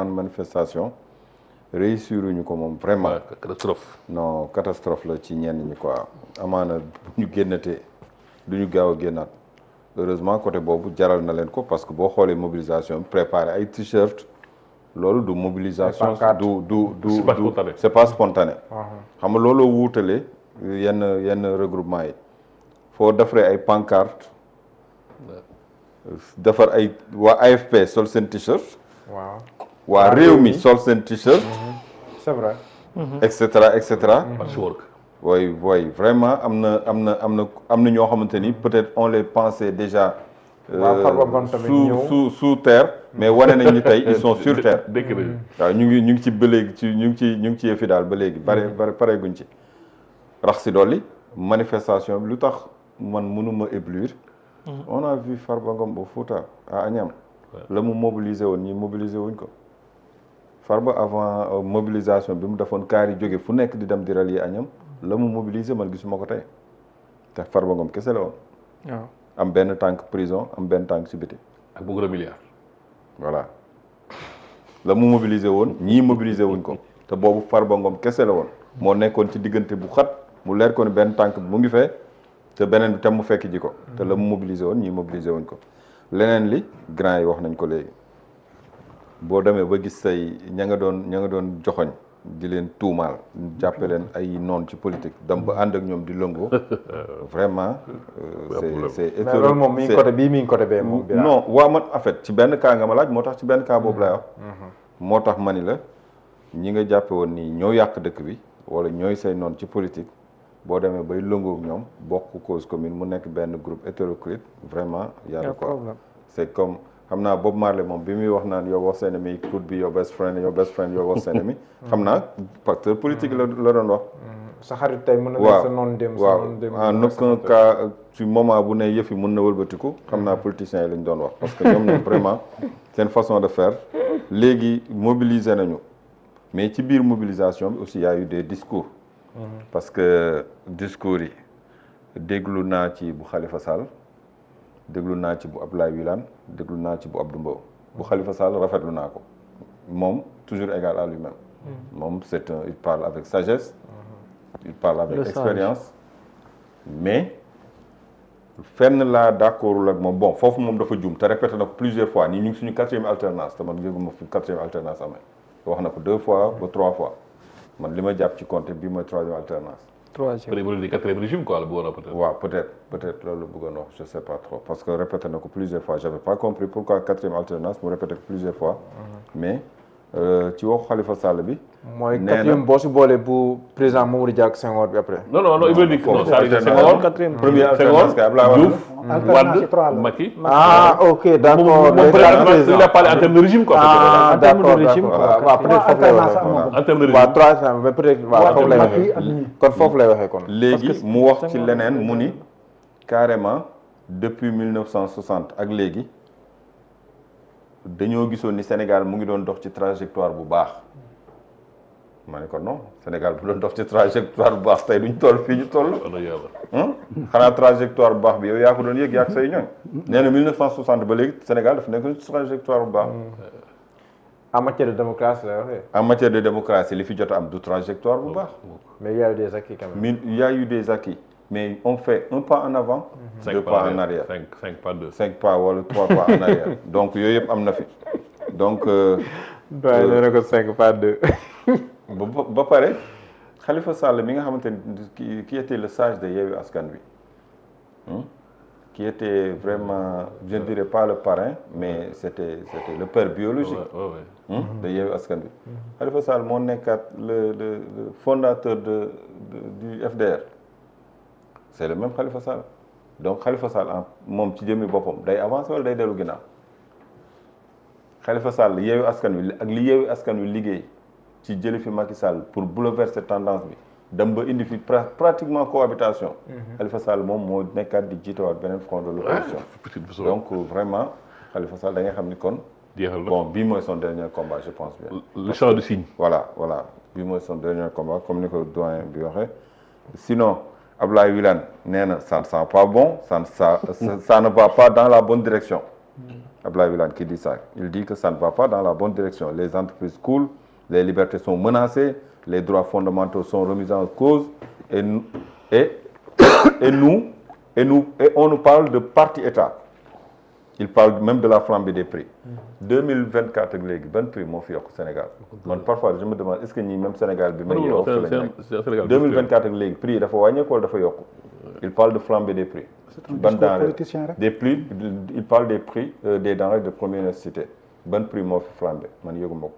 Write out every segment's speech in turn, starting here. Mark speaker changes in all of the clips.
Speaker 1: manifestation réussiruñu ko moom vraiment.
Speaker 2: catastrophe.
Speaker 1: non catastrophe la ci ñenn ñi quoi amaana bu ñu génnatee du ñu gaaw a génnaat heureusement côté boobu jaral na leen ko parce que boo xoolee mobilisation préparé ay t-shirt loolu du mobilisation du c'est pas spontané xam nga looloo wuutale yenn regroupement yi foo defaree ay pancarte defar ay waa AFP sol seen t-shirt waa réew mi sol seen t-shirt
Speaker 3: c'est vrai
Speaker 1: et cetera oui vraiment am na ñoo xamante ni peut-être on les pensait déjà sous terre mais wane nañ ni tey ils sont sur terre waaw ñu ngi ci ba léegi ñu ngi ci yëfi daal ba léegi pare guñ ci rax si dolli manifestation bi lu tax man mënuma éblouir on a vu Farba Ngom au Fouta à Agnam la mu mobiliser woon ñi mobiliser wuñ ko Farba avant mobilisation bi mu defoon kaar yi jóge fu nekk di dem di rallier Agnam la mu mobiliser man gisuma ko tey te Farba Ngom kese la woon am benn tànk prison am benn tànk ci biti
Speaker 2: ak bu gros milliard
Speaker 1: voilà la mu mobiliser woon ñii mobiliser wuñ ko te boobu Farba Ngom kese la woon moo nekkoon ci diggante bu xat mu leer ko ni benn tànk bi mu ngi fee te beneen bi tam mu fekk ji ko te la mu mobiliser woon ñii mobiliser wuñ ko leneen li grand yi wax nañ ko léegi boo demee ba gis say ña nga doon joxoñ di leen tuumaal jàppe leen ay noon ci politique dem ba ànd ak ñoom di lëngoo vraiment c'est
Speaker 3: mais loolu moom mi ngi côté bii mi ngi côté bee moom
Speaker 1: non waa man en fait ci benn cas nga ma laaj moo tax ci benn cas boobu lay wax moo tax ma ni la ñi nga jàppe woon nii ñoo yàq dëkk bi wala ñooy say noon ci politique boo demee bay lëngoo ak ñoom bokk cause commune mu nekk benn groupe hétéroclite vraiment yàlla quoi c'est comme xam naa Bob Marley moom bi muy wax naan your worst enemy could be your best friend your worst enemy xam naa facteur politique la doon wax
Speaker 3: sa xarit tey mën na nekk sa noon dem
Speaker 1: waaw en aucun cas ci moment bu ne yëf yi mën na wëlbatiku xam naa politiciens yi lañ doon wax parce que ñoom ñoom vraiment seen façon de faire léegi mobiliser nañu mais ci biir mobilisation bi aussi y a eu des discours parce que discours yi déglu naa ci bu Khalifa Sall déglu naa ci bu Abdoulaye Wilane déglu naa ci bu Abdou Mbow bu Khalifa Sall rafetlu naa ko moom toujours égal à lui-même moom il parle avec sagesse il parle avec expérience mais fenn laa d'accordul ak moom bon foofu moom dafa juum te répété na ko plusieurs fois nii ñu ngi suñu 4e alternance te man yëguma fi 4e alternance amee wax na ko 2 fois ba 3 fois man li ma jàpp ci compte bii mooy 3e alternance.
Speaker 2: 3e 4e régime quoi la bëggoon wax peut-être.
Speaker 1: waaw peut-être loolu la bëggoon wax je sais pas trop parce que répété na ko plusieurs fois j'avais pas compris pourquoi 4e alternance mu répété ko plusieurs fois mais ci waxu Khalifa Sall bi.
Speaker 3: mooy 4e boo si boolee bu président Mamadou Dia ak Senghor bi après.
Speaker 2: non il veut dire non
Speaker 1: Senghor 4e première alternance kay Abdoulaye
Speaker 2: Diouf Wade Macky.
Speaker 3: ok d'accord.
Speaker 2: il a parlé en termes de régime quoi.
Speaker 3: d'accord waaw peut-être foofu lay waxee
Speaker 2: en termes de régime.
Speaker 3: waaw 3 mais peut-être waaw foofu lay waxee kon foofu lay waxee kon.
Speaker 1: léegi mu wax ci leneen mu ni carrément depuis 1960 ak léegi dañoo gisoon ni Sénégal mu ngi doon dox ci trajectoire bu baax ma ne ko non Sénégal bu doon dox ci trajectoire bu baax tey duñ toll fii ñu toll. xanaa trajectoire bu baax bi yow yaa ko doon yëg yaa ak say ñoñ. nee na 1960 ba léegi Sénégal dafa nekk ci trajectoire bu baax.
Speaker 3: en matière de démocratie lay waxee.
Speaker 1: en matière de démocratie li fi jot am du trajectoire bu baax.
Speaker 3: mais il y a eu des acquis quand même.
Speaker 1: il y a eu des acquis mais on fait un pas en avant. 2 pas en arrière
Speaker 2: 5 pas 2.
Speaker 1: 5 pas wala 3 pas en arrière donc yooyu yëpp am na fi donc.
Speaker 3: doy na ko 5 pas 2.
Speaker 1: ba pare Khalifa Sall mi nga xamante ni qui était le sage de Yewwi Askan Wi qui était vraiment je ne dirais pas le parrain mais c'était le père biologique de Yewwi Askan Wi Khalifa Sall moo nekkaat le fondateur du FDR c'est le même Khalifa Sall donc Khalifa Sall moom ci jëmmi boppam day avancer wala day dellu ginnaaw Khalifa Sall Yewwi Askan Wi ak li Yewwi Askan Wi liggéey ci jëli fi Macky Sall pour bouleverser tendance bi dem ba indi fi pratiquement cohabitation Khalifa Sall moom moo nekkaat di jiitewaat beneen front de l'opposition donc vraiment Khalifa Sall da nga xam ni kon bon bii mooy son dernier combat je pense bien
Speaker 2: le champ de signe
Speaker 1: voilà bii mooy son dernier combat comme ni ko doyen bi waxee sinon Abdoulaye Wilane nee na ça ne sent pas bon ça ne va pas dans la bonne direction Abdoulaye Wilane qui dit ça. Il dit que ça ne va pas dans la bonne direction. Les entreprises coulent, les libertés sont menacées, les droits fondamentaux sont remis en cause et on nous parle de parti-État. Il parle même de la flambée des prix. 2024 ak léegi ban prix moo fi yokk Sénégal. Man parfois je me demande est-ce que ñii même Sénégal bi may yeewoo fi lañ nekk. 2024 ak léegi prix yi dafa wàññeeku wala dafa yokk. Il parle de flambée des prix. Ban denrée des prix il parle des prix des denrées de première nécessité. Ban prix moo fi flambé man yëguma ko.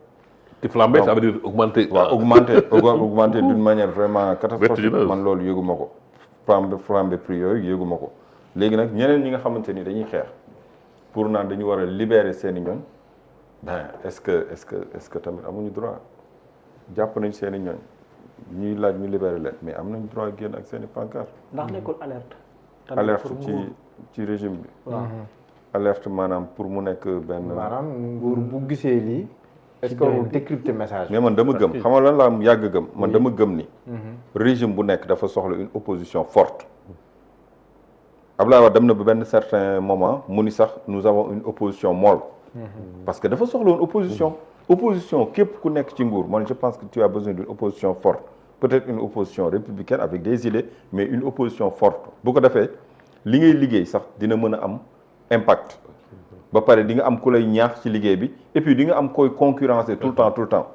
Speaker 2: te flambé ça veut dire augmenter.
Speaker 1: waaw augmenter d'une manière vraiment catastrophique man loolu yëguma ko. flambé prix yooyu yëguma ko. léegi nag ñeneen ñi nga xamante ni dañuy xeex. pour naan dañu war a libérer seeni ñoñ ben est-ce que tamit amuñu droit jàpp nañ seeni ñoñ ñuy laaj ñu libérer leen mais am nañ droit génn ak seeni pancarte.
Speaker 4: ndax nekkul alerte.
Speaker 1: alerte ci régime bi.
Speaker 4: waaw
Speaker 1: alerte maanaam pour mu nekk benn.
Speaker 3: maanaam nguur bu gisee lii. est-ce que warul décrypter message.
Speaker 1: mais man dama gëm xam nga lan laa yàgg gëm man dama gëm ni. régime bu nekk dafa soxla une opposition forte. Abdoulaye Wade dem na ba benn certain moment mu ni sax nous avons une opposition molle. parce que dafa soxla woon opposition. opposition képp ku nekk ci nguur man je pense que tu as besoin d'une opposition forte peut-être une opposition républicaine avec des idées mais une opposition forte bu ko defee li ngay liggéey sax dina mën a am impact. ba pare di nga am ku lay ñaax ci liggéey bi et puis di nga am koy concurrencer tout le temps.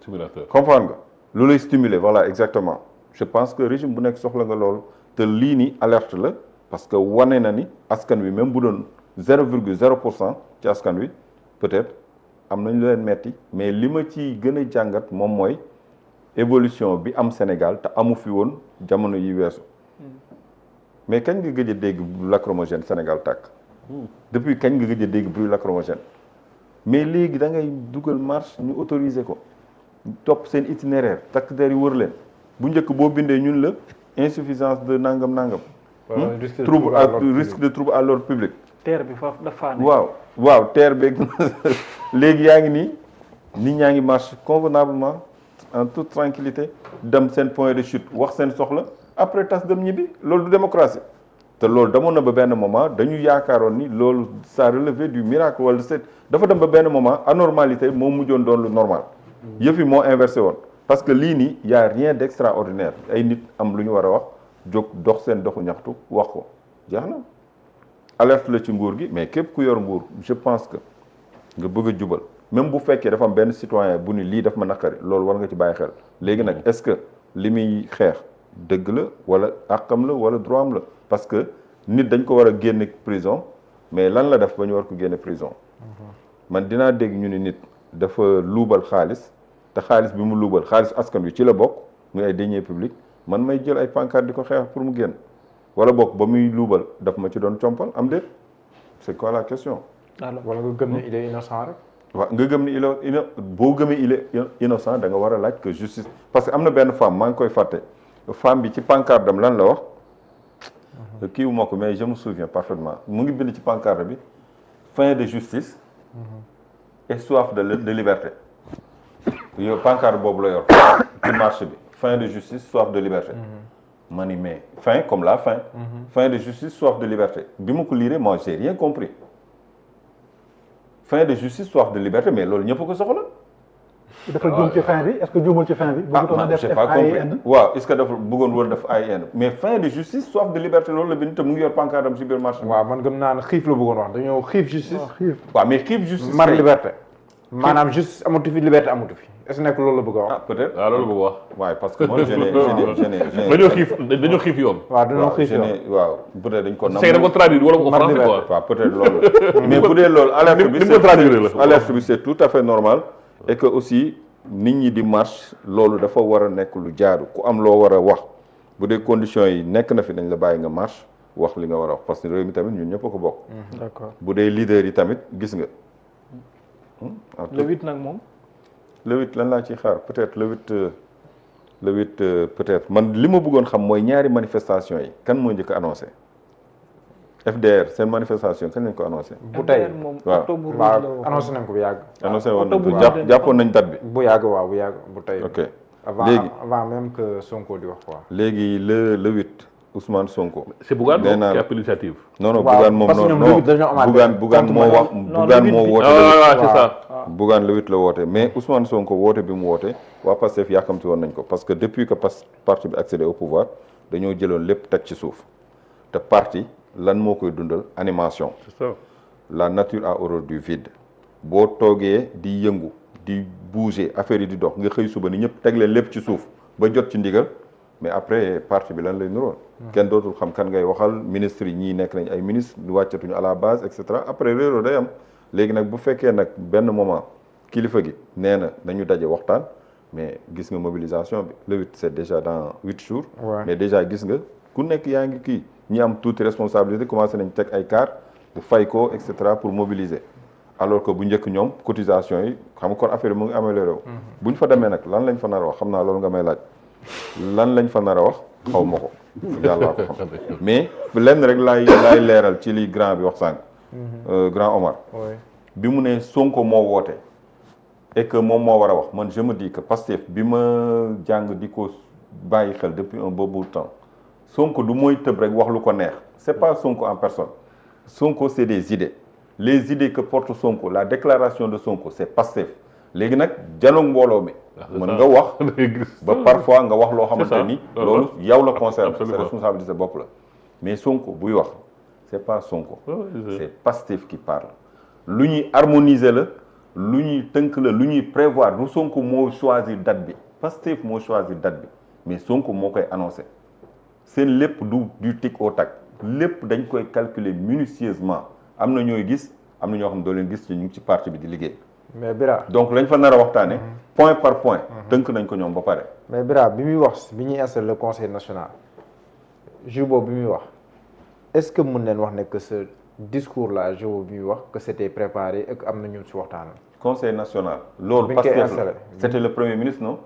Speaker 2: stimulateur
Speaker 1: comprendre nga lu lay stimuler voilà exactement je pense que régime bu nekk soxla nga loolu te lii ni alerte la. parce que wane na ni askan wi même bu doon 0,0% ci askan wi peut-être am nañu leen metti mais li ma ci gën a jàngat moom mooy évolution bi am Sénégal te amu fi woon jamono yi weesu mais kañ nga gëj a dégg lacrymogène Sénégal tàkk depuis kañ nga gëj a dégg bruit lacrymogène mais léegi da ngay dugal marche ñu autoriser ko topp seen itinéraire takk der yi wër leen bu njëkk boo bindee ñun la insuffisance de nangam. risque de trouble à l'ordre public.
Speaker 4: terre bi foofu dafa nekk.
Speaker 1: waaw terre beeg léegi yaa ngi nii nit ñaa ngi marche convenablement en toute tranquillité dem seen point de chute wax seen soxla après tas dem ñibbi loolu du démocratie te loolu demoon na ba benn moment dañu yaakaaroon ni loolu ça relevait du miracle wala dafa dem ba benn moment anormalité moo mujjoon doon lu normal yëf yi moo inversé woon parce que lii nii y a rien d'extraordinaire ay nit am lu ñu war a wax jóg dox seen doxu ñaxtu wax ko jeex na alerte la ci nguur gi mais képp ku yor nguur je pense que nga bëgg a jubal même bu fekkee dafa am benn citoyen bu ni lii daf ma naqari loolu war nga ci bàyyi xel léegi nag est-ce que li muy xeex dëgg la wala àqam la wala droit am la parce que nit dañ ko war a génne prison mais lan la def ba ñu war ko génne prison man dinaa dégg ñu ni nit dafa luubal xaalis te xaalis bi mu luubal xaalis askan wi ci la bokk muy ay deniers publics man may jël ay pancarte di ko xeex pour mu génn wala bokk ba muy luubal daf ma ci doon compal am déet c'est quoi la question.
Speaker 3: wala nga gëm ne il est innocent rek.
Speaker 1: waaw nga gëm ni boo gëmee il est innocent da nga war a laaj que justice parce que am na benn femme maa ngi koy fàtte femme bi ci pancarte dam lan la wax. kii wu ma ko mais je me souviens parfaitement mu ngi bind ci pancarte bi fin de justice. et soif de liberté. yow pancarte boobu la yor ci marché bi fin de justice soif de liberté. ma ni mais fin comme la fin. fin de justice soif de liberté bi ma ko liiree moi j'ai rien compris. fin de justice soif de liberté mais loolu ñëpp ko soxla.
Speaker 5: dafa juum ci fin bi est-ce que juumul ci fin bi.
Speaker 1: man j'ai pas compris waaw est-ce que dafa bëggoon woon def AIN mais fin de justice soif de liberté loolu la bind te mu ngi yor pancarte am ci biir marché.
Speaker 3: waaw man gëm naa ne xiif la bëggoon wax dañoo xiif justice.
Speaker 1: waaw mais xiif justice.
Speaker 3: mar liberté. maanaam justice amatu fi liberté amatu fi est-ce que nekk loolu la bëgg a wax.
Speaker 1: ah peut-être
Speaker 2: waaw loolu bëgg wax.
Speaker 1: waaye parce que moi
Speaker 2: dañoo xiif yoon.
Speaker 3: waaw dañoo xiif yoon
Speaker 1: waaw peut-être dañ ko.
Speaker 2: dañ ko traduire wala ko français quoi.
Speaker 1: waaw peut-être loolu mais bu dee loolu alerte bi c'est tout à fait normal et que aussi nit ñi di marche loolu dafa war a nekk lu jaadu ku am loo war a wax bu dee conditions yi nekk na fi dañ la bàyyi nga marche wax li nga war a wax parce que réew mi tamit ñun ñëpp a ko bokk.
Speaker 4: d'accord
Speaker 1: bu dee leader yi tamit gis nga.
Speaker 4: le 8 nag moom.
Speaker 1: le 8 lan laa ciy xaar peut-être le 8 peut-être man li ma bëggoon xam mooy ñaari manifestation yi kan moo njëkk a annoncé FDR seen manifestation kañ lañ ko annoncé.
Speaker 3: bu tey
Speaker 1: waaw
Speaker 3: annoncé nañ ko bu yàgg.
Speaker 1: annoncé woon nañ ko jàppoon nañ date bi.
Speaker 3: bu yàgg waaw bu yàgg bu tey.
Speaker 1: ok
Speaker 3: léegi avant même que Sonko di wax quoi.
Speaker 1: léegi le 8 Ousmane Sonko.
Speaker 2: c'est Bougane
Speaker 1: nee naa
Speaker 2: qui a pris l'initiative.
Speaker 1: non non
Speaker 3: waaw,
Speaker 1: Bougane moom
Speaker 3: parce que ñoom
Speaker 1: non
Speaker 3: le huit dañoo amaat
Speaker 1: Bougane moo wax Bougane moo woote.
Speaker 2: c'est ça.
Speaker 1: Bougane le 8 la woote mais Ousmane Sonko woote bi mu woote waa Pastef yàkkamti woon nañ ko parce que depuis que parti bi accédé au pouvoir dañoo jëloon lépp teg ci suuf te parti lan moo koy dundal animation.
Speaker 2: c'est ça.
Speaker 1: La nature a horreur du vide boo toogee di yëngu di bouger affaire yi di dox nga xëy suba ni ñëpp teg leen lépp ci suuf ba jot ci ndigal mais après parti bi lan lay nuroon. kenn dootul xam kan ngay waxal ministre yi ñii nekk nañ ay ministre ñu wàccatuñu à la base et cetera après réeroo day am léegi nag bu fekkee nag benn moment kilifa gi nee na nañu daje waxtaan mais gis nga mobilisation bi le 8 c'est déjà dans 8 jours. mais déjà gis nga ku nekk yaa ngi kii ñi am tuuti responsabilité commencé nañ teg ay car bu fay ko et cetera pour mobiliser alors que bu njëkk ñoom cotisation yi xam nga kon affaire yi mu ngi amélioré wu. bu ñu fa demee nag lan lañ fa nar a wax xam naa loolu nga may laaj lan lañ fa nar a wax xaw ma ko yàlla ko xam mais lenn rek laay leeral ci li grand bi wax sànq. grand Omar. bi mu ne Sonko moo woote et que moom moo war a wax man je me dis que Pastef bi ma jàng di ko bàyyi xel depuis un bon bout de temps Sonko du mooy tëb rek wax lu ko neex c'est pas Sonko en personne Sonko c'est des idées les idées que porte Sonko la déclaration de Sonko c'est Pastef léegi nag janoog mbooloo mi mën nga wax ba parfois nga wax loo xamante ni loolu yow la concerne sa responsabilité bopp la mais Sonko buy wax c'est pas Sonko c'est Pastef qui parle lu ñuy harmoniser la lu ñuy tënk la lu ñuy prévoir du Sonko moo choisir date bi Pastef moo choisir date bi mais Sonko moo koy annoncé seen lépp du tic au tac lépp dañ koy calculer minutieusement am na ñooy gis am na ñoo xam ne doo leen gis ñu ngi ci parti bi di liggéey.
Speaker 3: mais Bira
Speaker 1: donc lañ fa nar a waxtaane point par point tënk nañ ko ñoom ba pare.
Speaker 3: mais Bira bi muy wax bi ñuy installé le conseil national jour boobu bi muy wax est-ce que mën nañ wax ne que ce discours là jour boobu bi muy wax que c'était préparé et que am na ñu ci waxtaan.
Speaker 1: conseil national. loolu parce que c'était le premier ministre non.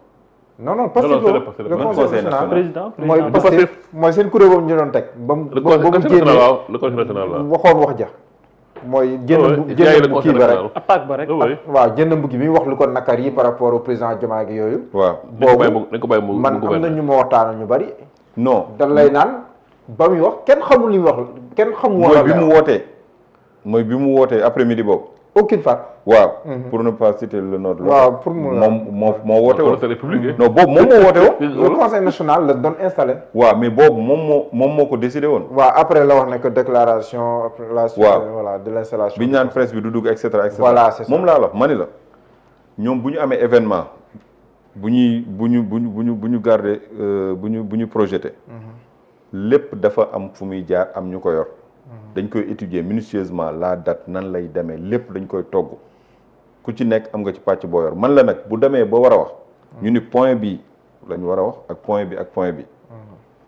Speaker 3: non Pastef le conseil national
Speaker 4: président
Speaker 3: mooy Pastef mooy seen kuréel boobu ñu doon teg. ba mu
Speaker 2: le conseil national
Speaker 3: waxoon wax ja. mooy jënd bu kii ba rek
Speaker 4: attaque ba rek.
Speaker 3: waaw jënd bu kii bi wax lu ko nakar yi par rapport au président Diomaye ak yooyu.
Speaker 1: waaw
Speaker 3: boobu man am na ñu ma waxtaanal ñu bari.
Speaker 1: non
Speaker 3: dan lay naan ba muy wax kenn xamul li muy wax kenn xamul.
Speaker 1: mooy bi mu wootee après midi boobu.
Speaker 3: aucune faute.
Speaker 1: waaw pour ne pas citer le nom de
Speaker 3: waaw pour mu
Speaker 1: moo woote woon
Speaker 2: non
Speaker 1: boobu moom moo woote woon.
Speaker 3: le conseil national la doon installé.
Speaker 1: waaw mais boobu moom moo ko décidé woon.
Speaker 3: waaw après la wax ne que déclaration. la suite voilà de l'installation.
Speaker 1: bi ñu naan presse bi du dugg et cetera et cetera.
Speaker 3: voilà c'est ça
Speaker 1: moom laa la ma ni la ñoom bu ñu amee événement bu ñu garder bu ñu projeté. lépp dafa am fu muy jaar am ñu ko yor. dañ koy étudier minutieusement la date nan lay demee lépp dañ koy togg ku ci nekk am nga ci pàcc boo yor man la nag bu demee ba war a wax ñu ni point bi lañ war a wax ak point bi ak point bi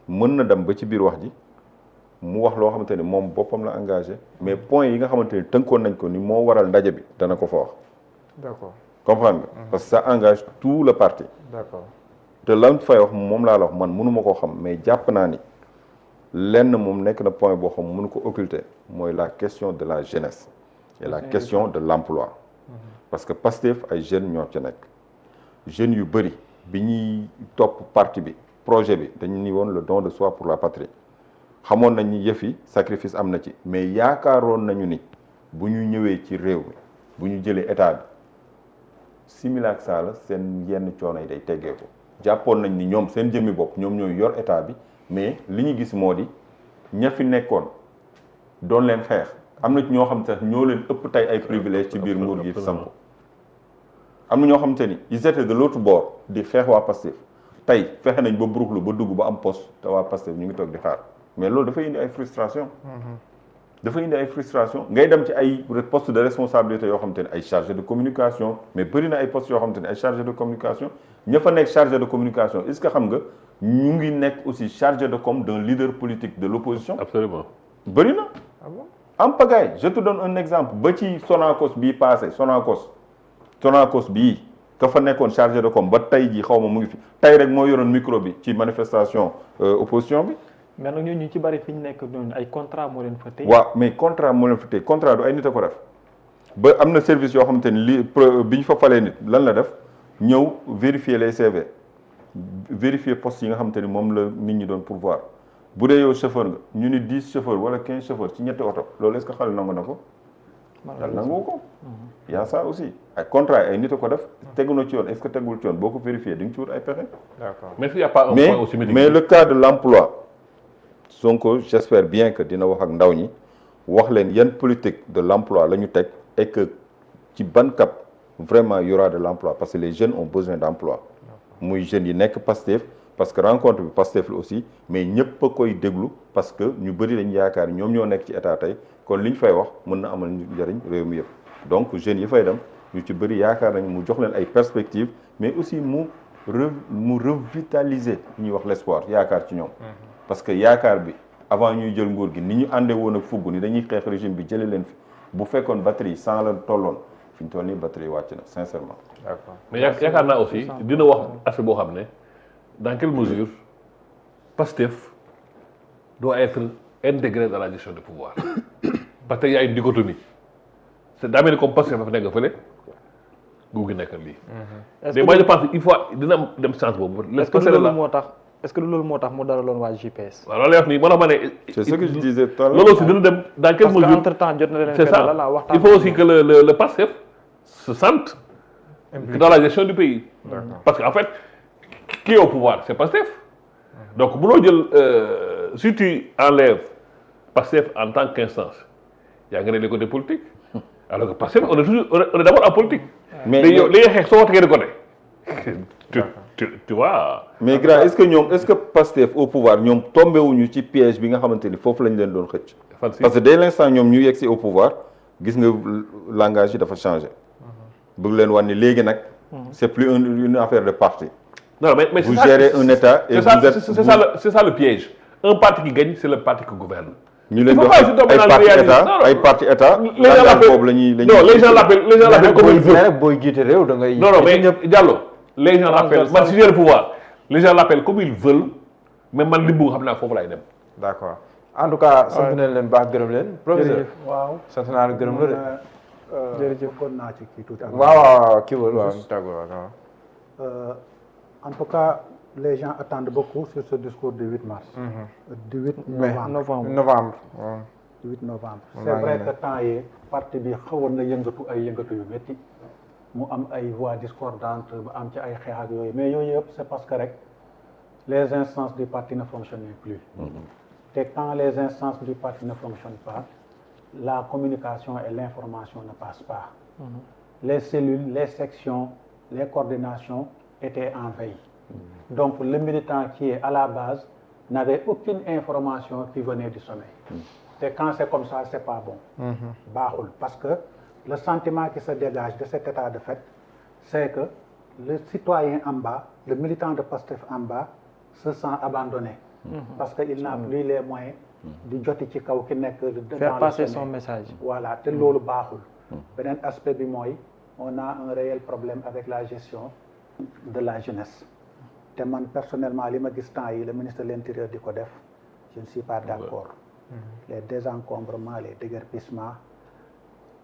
Speaker 1: mën na dem ba ci biir wax ji mu wax loo xamante ni moom boppam la engagé mais point yi nga xamante ni tënkoon nañ ko ni moo waral ndaje bi dana ko fa wax.
Speaker 3: d'accord
Speaker 1: comprendre nga parce que ça engage tout le parti.
Speaker 3: d'accord
Speaker 1: te lan fay wax moom laa la wax man mënuma koo xam mais jàpp naa ni lenn moom nekk na point boo xam mënu ko occulter mooy la question de la jeunesse et la question de l'emploi parce que Pastef ay jeunes ñoo ci nekk jeunes yu bëri bi ñuy topp parti bi projet bi dañu ni woon le don de soi pour la patrie xamoon nañ ni yëf yi sacrifice am na ci mais yaakaaroon nañu ni bu ñu ñëwee ci réew mi bu ñu jëlee état bi simila ak saala seen yenn coono yi day teggeeku jàppoon nañ ni ñoom seen jëmmi bopp ñoom ñooy yor état bi mais li ñu gis moo di ña fi nekkoon doon leen xeex am na ci ñoo xam te ñoo leen ëpp tey ay privilèges ci biir nguur gi samp am na ñoo xam te ni ils étaient de l'autre bord di xeex waa Pastef tey fexe nañ ba buruxlu ba dugg ba am poste te waa Pastef ñu ngi toog di xaar mais loolu dafay indi ay frustration ngay dem ci ay poste de responsabilité yoo xam te ne ay chargé de communication mais bëri na ay postes yoo xam te ne ay chargé de communication ña fa nekk chargé de communication est-ce que xam nga ñu ngi nekk aussi chargé de com d'un leader politique de l'opposition.
Speaker 2: Absolument.
Speaker 1: bëri na. en pagaille je te donne un exemple ba ci Sonacos bii passé Sonacos bii ka fa nekkoon chargé de com ba tey jii xaw ma mu ngi fi tey rek moo yoroon micro bi ci manifestation opposition bi.
Speaker 4: mais nag ñooñu ci bari fi ñu nekk ñooñu ay contrat moo leen fa tey.
Speaker 1: waaw mais contrat moo leen fa tey contrat du ay nit a ko def ba am na service yoo xamante ni bi ñu fa falee nit lan la def ñëw vérifier les CV vérifier postes yi nga xamante ni moom la nit ñi doon pourvoir bu dee yow chauffeur nga ñu ni 10 chauffeurs wala 15 chauffeurs ci ñetti oto loolu est-ce que xale nangu na ko xale nangu ko y a ça aussi ay contrat ay nit a ko def tegu na ci yoon est-ce que tegul ci yoon boo ko vérifié di nga ci wut ay pexe
Speaker 3: d'accord
Speaker 2: mais s'il y a pas un
Speaker 1: mais
Speaker 2: point aussi
Speaker 1: mais le cas de l'emploi Sonko j'espère bien que dina wax ak ndaw ñi wax leen yan politique de l'emploi la ñu teg et que ci ban cap vraiment y aura de l'emploi parce que les jeunes ont besoin d'emploi muy jeunes yi nekk Pastef parce que rencontre bi Pastef la aussi mais ñëpp a koy déglu parce que ñu bëri dañu yaakaar ñoom ñoo nekk ci état tey kon li ñu fay wax mën na amal njëriñ réew mi yëpp donc jeunes yi fay dem ñu ci bëri yaakaar nañ mu jox leen ay perspectives mais aussi mu revitaliser li ñuy wax l'espoir yaakaar ci ñoom parce que yaakaar bi avant ñuy jël nguur gi ni ñu àndee woon ak fugg ni dañuy xeex régime bi jëlee leen fi bu fekkoon batterie 100 la tolloon fi ñu toll nii batterie wàcc na sincèrement.
Speaker 3: d'accord
Speaker 2: mais yaakaar naa aussi dina wax aspect boo xam ne dans quelle mesure Pastef doit être intégré dans la gestion du pouvoir parce que y a une dichotomie c'est daa mel ni comme Pastef dafa nekk fële nguur gi nekk lii. mais moi je pense il faut dina am dem sens boobu.
Speaker 4: est-ce que loolu moo tax est-ce que loolu moo tax mu dalaloon waa JPS.
Speaker 2: waaw loolu lay wax nii moo tax ma ne.
Speaker 1: c'est ce que je disais tout à l'heure.
Speaker 2: loolu aussi dina dem dans quelle mesure
Speaker 4: parce que entre temps jot na leen
Speaker 2: c'est ça
Speaker 4: la waxtaan.
Speaker 2: il faut aussi que le Pastef se sente dans la gestion du pays. parce que en fait qui est au pouvoir c'est Pastef. donc mënoo jël si tu enlèves Pastef en tant qu'instance yaa ngi ne les côtés politiques alors que Pastef on est d'abord en politique.
Speaker 1: mais
Speaker 2: li nga xeex soo ko tegee de côté. tu vois.
Speaker 1: mais grand est-ce que Pastef au pouvoir ñoom tombé wuñu ci piège bi nga xamante ni foofu lañ leen doon xëcc. parce que dès l'instant ñoom ñu yegg si au pouvoir gis nga langage yi dafa changé. bëgg leen wax ni léegi nag. c'est plus une affaire de parti.
Speaker 2: non mais
Speaker 1: vous gérez un État et vous êtes
Speaker 2: c'est ça le piège. Un parti qui gagne c'est le parti qui gouverne.
Speaker 1: ñu leen doon ay parti état
Speaker 2: les gens l'appellent comme ils veulent.
Speaker 3: booy jiite réew da ngay.
Speaker 2: non mais Diallo les gens l'appellent man si j'ai le pouvoir les gens l'appellent comme ils veulent mais man li bëgg xam naa foofu laay dem.
Speaker 3: d'accord en tout cas. sant nañ leen baax gërëm leen. professeur
Speaker 5: waaw
Speaker 3: sant naa la gërëm la de.
Speaker 5: jërëjëf kon naa ci kii tuuti.
Speaker 3: waaw kii wala waaw tàggoo waaw.
Speaker 5: En tout cas, les gens attendent beaucoup sur ce discours du 8 mars. Du 8 novembre. 8 novembre. C'est vrai que temps yi parti bi xawoon na yëngatu ay yëngatu yu métti mu am ay voix discordantes ba am ci ay xeex ak yooyu mais yooyu yëpp c'est parce que rek les instances du parti ne fonctionnaient plus. te quand les instances du parti ne fonctionnent pas la communication et l'information ne passent pas. Les cellules, les sections, les coordinations étaient en veille. Donc le militant qui est à la base n'avait aucune information qui venait du sommet. Et quand c'est comme ça, c'est pas bon. Baaxul parce que le sentiment qui se dégage de cet état de fait, c'est que le citoyen en bas, le militant de Pastef en bas, se sent abandonné. Parce qu'il n'a plus les moyens di joti ci kaw ki nekk
Speaker 4: faire passer son message.
Speaker 5: Voilà te loolu baaxul. Beneen aspect bi mooy on a un réel problème avec la gestion de la jeunesse. te man personnellement li ma gis temps yi le ministre de l'Intérieur di ko def je ne suis pas d'accord. Les désencombrements, les déguerpissements,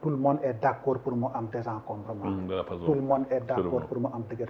Speaker 5: tout le monde est d'accord pour mu am désencombrement. Tout le monde est d'accord pour mu am déguerpissement.